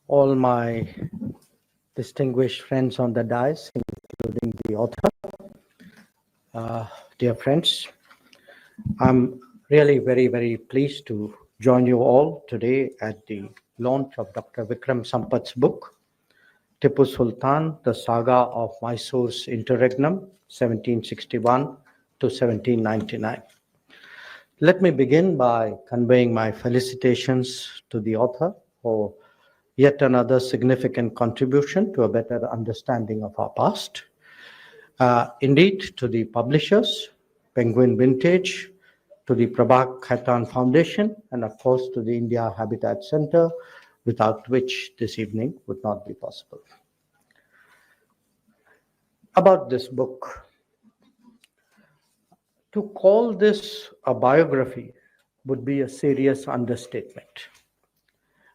all my distinguished friends on the dais, including the author. Dear friends, I'm really very pleased to join you all today at the launch of Dr. Vikram Sampath's book, Tipu Sultan, the Saga of Mysore's Interregnum, 1761 to 1799. Let me begin by conveying my felicitations to the author for yet another significant contribution to a better understanding of our past. Indeed, to the publishers, Penguin Vintage, to the Prabha Khaitan Foundation, and of course to the India Habitat Center, without which this evening would not be possible. About this book, to call this a biography would be a serious understatement,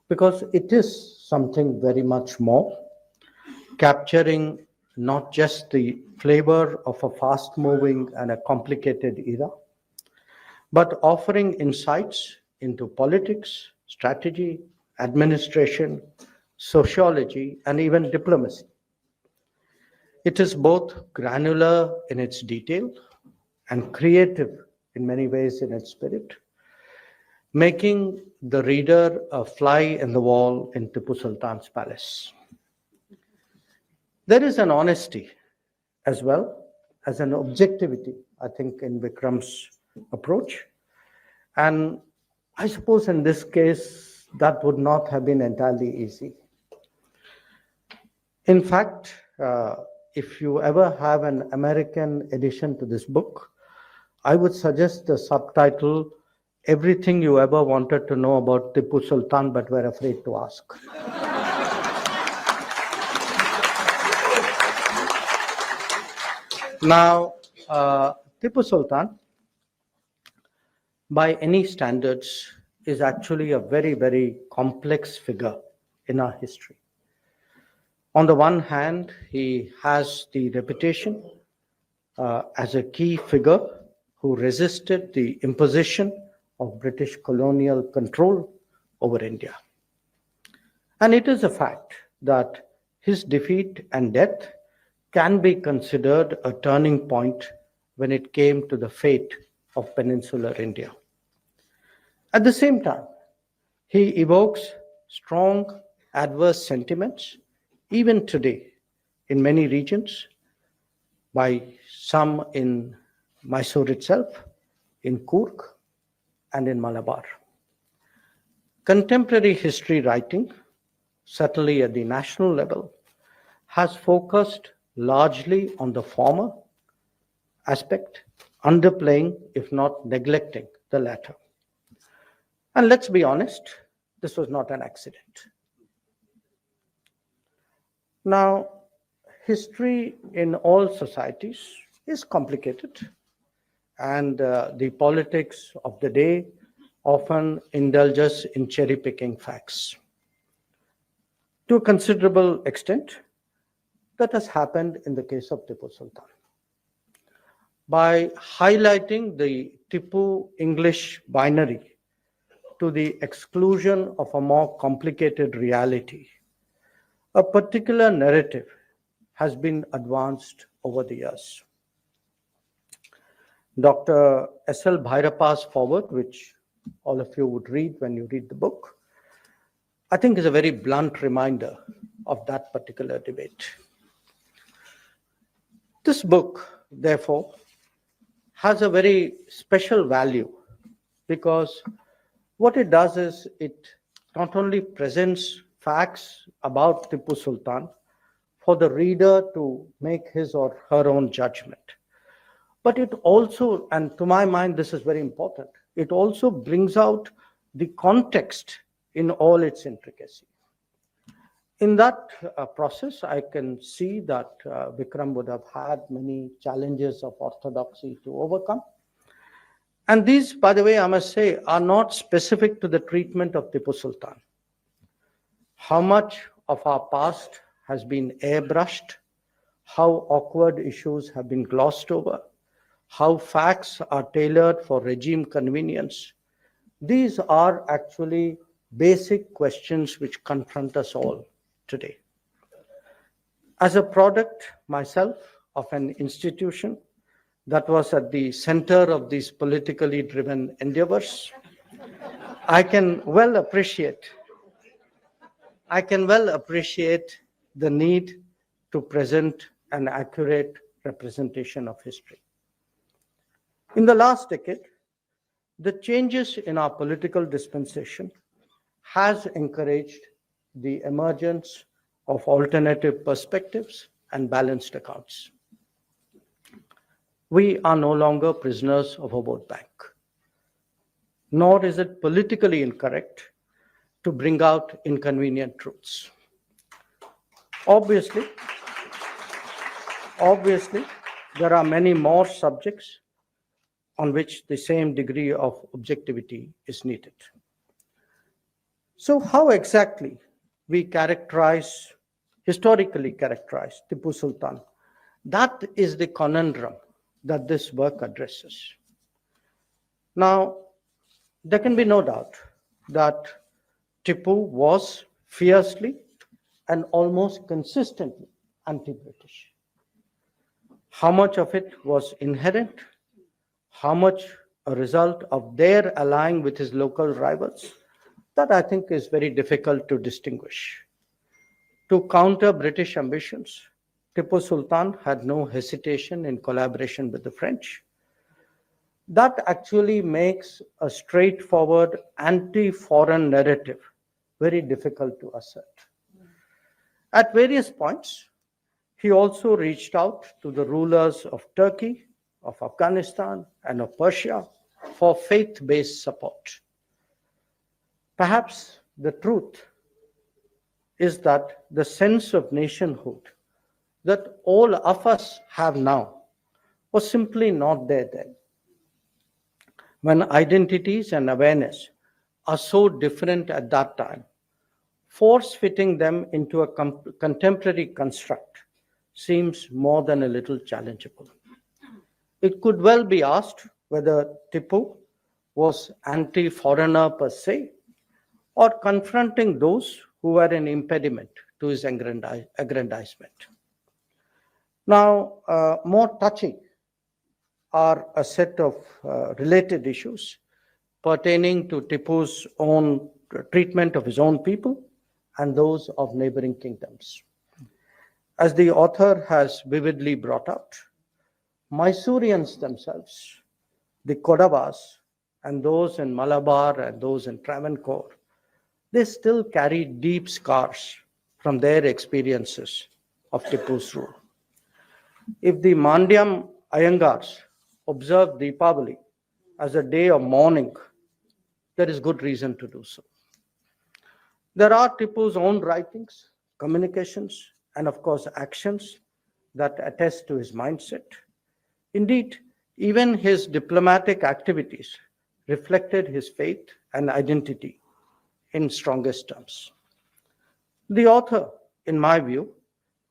because it is something very much more, capturing not just the flavor of a fast-moving and a complicated era, but offering insights into politics, strategy, administration, sociology, and even diplomacy. It is both granular in its detail and creative in many ways in its spirit, making the reader a fly in the wall in Tipu Sultan's palace. There is an honesty as well as an objectivity, I think, in Vikram's approach. And I suppose in this case, that would not have been entirely easy. In fact, if you ever have an American edition to this book, I would suggest the subtitle, Everything You Ever Wanted to Know About Tipu Sultan But Were Afraid to Ask. Now, Tipu Sultan, by any standards, is actually a very complex figure in our history. On the one hand, he has the reputation as a key figure who resisted the imposition of British colonial control over India. And it is a fact that his defeat and death can be considered a turning point when it came to the fate of peninsular India. At the same time, he evokes strong adverse sentiments, even today, in many regions, by some in Mysore itself, in Coorg, and in Malabar. Contemporary history writing, certainly at the national level, has focused largely on the former aspect, underplaying, if not neglecting, the latter. And let's be honest, this was not an accident. Now, history in all societies is complicated, and the politics of the day often indulges in cherry-picking facts. To a considerable extent, that has happened in the case of Tipu Sultan. By highlighting the Tipu English binary to the exclusion of a more complicated reality, a particular narrative has been advanced over the years. Dr. S.L. Bhairappa's foreword, which all of you would read when you read the book, I think is a very blunt reminder of that particular debate. This book, therefore, has a very special value because what it does is it not only presents facts about Tipu Sultan for the reader to make his or her own judgment, but it also, and to my mind this is very important, it also brings out the context in all its intricacy. In that process, I can see that Vikram would have had many challenges of orthodoxy to overcome. And these, by the way, I must say, are not specific to the treatment of Tipu Sultan. How much of our past has been airbrushed, how awkward issues have been glossed over, how facts are tailored for regime convenience. These are actually basic questions which confront us all today. As a product myself of an institution that was at the center of these politically driven endeavors, I can well appreciate the need to present an accurate representation of history. In the last decade, the changes in our political dispensation has encouraged the emergence of alternative perspectives and balanced accounts. We are no longer prisoners of a vote bank, nor is it politically incorrect to bring out inconvenient truths. Obviously, there are many more subjects on which the same degree of objectivity is needed. So how exactly we historically characterize Tipu Sultan? That is the conundrum that this work addresses. Now, there can be no doubt that Tipu was fiercely and almost consistently anti-British. How much of it was inherent? How much a result of their allying with his local rivals? That I think is very difficult to distinguish. To counter British ambitions, Tipu Sultan had no hesitation in collaboration with the French. That actually makes a straightforward anti-foreign narrative very difficult to assert. At various points, he also reached out to the rulers of Turkey, of Afghanistan, and of Persia for faith-based support. Perhaps the truth is that the sense of nationhood that all of us have now was simply not there then. When identities and awareness are so different at that time, force-fitting them into a contemporary construct seems more than a little challengeable. It could well be asked whether Tipu was anti-foreigner per se, or confronting those who were an impediment to his aggrandizement. Now, more touching are a set of related issues pertaining to Tipu's own treatment of his own people and those of neighboring kingdoms. As the author has vividly brought out, Mysoreans themselves, the Kodavas, and those in Malabar and those in Travancore, they still carry deep scars from their experiences of Tipu's rule. If the Mandyam Iyengars observe Deepavali as a day of mourning, there is good reason to do so. There are Tipu's own writings, communications, and of course actions that attest to his mindset. Indeed, even his diplomatic activities reflected his faith and identity in strongest terms. The author, in my view,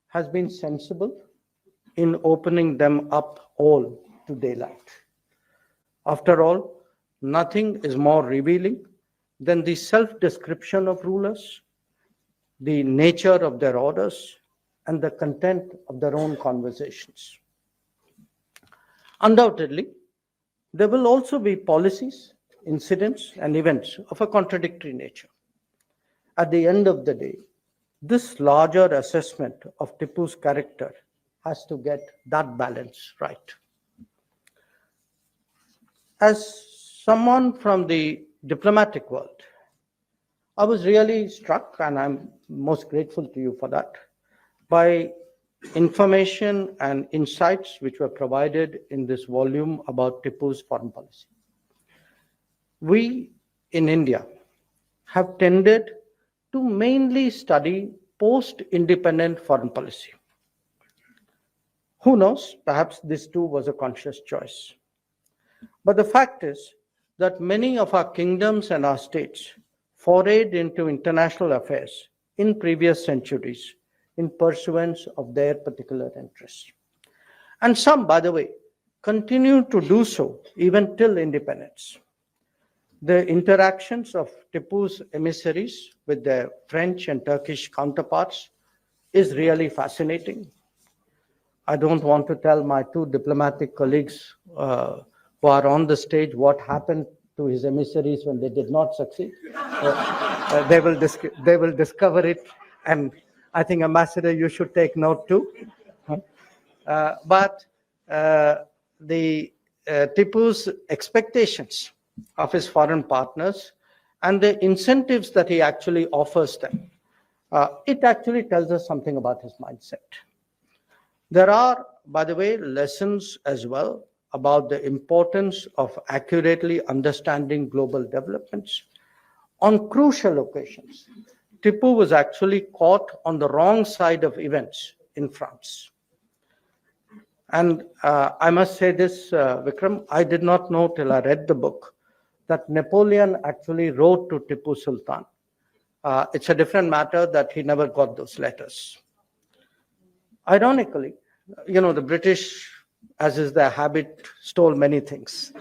has been sensible in opening them up all to daylight. After all, nothing is more revealing than the self-description of rulers, the nature of their orders, and the content of their own conversations. Undoubtedly, there will also be policies, incidents, and events of a contradictory nature. At the end of the day, this larger assessment of Tipu's character has to get that balance right. As someone from the diplomatic world, I was really struck, and I'm most grateful to you for that, by information and insights which were provided in this volume about Tipu's foreign policy. We in India have tended to mainly study post-independent foreign policy. Who knows, perhaps this too was a conscious choice. But the fact is that many of our kingdoms and our states forayed into international affairs in previous centuries in pursuance of their particular interests. And some, by the way, continue to do so even till independence. The interactions of Tipu's emissaries with their French and Turkish counterparts is really fascinating. I don't want to tell my two diplomatic colleagues who are on the stage what happened to his emissaries when they did not succeed. They will discover it, and I think, Ambassador, you should take note too. But the Tipu's expectations of his foreign partners and the incentives that he actually offers them, it actually tells us something about his mindset. There are, by the way, lessons as well about the importance of accurately understanding global developments. On crucial occasions, Tipu was actually caught on the wrong side of events in France. And I must say this, Vikram, I did not know till I read the book that Napoleon actually wrote to Tipu Sultan. It's a different matter that he never got those letters. Ironically, the British, as is their habit, stole many things.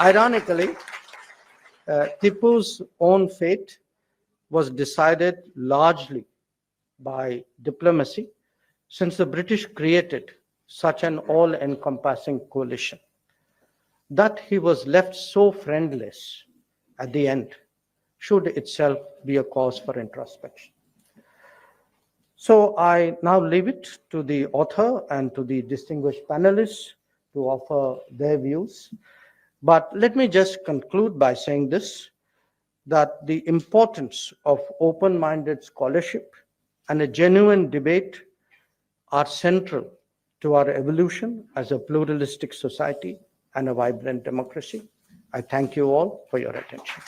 Ironically, Tipu's own fate was decided largely by diplomacy, since the British created such an all-encompassing coalition. That he was left so friendless at the end should itself be a cause for introspection. So I now leave it to the author and to the distinguished panelists to offer their views. But let me just conclude by saying this, that the importance of open-minded scholarship and a genuine debate are central to our evolution as a pluralistic society and a vibrant democracy. I thank you all for your attention.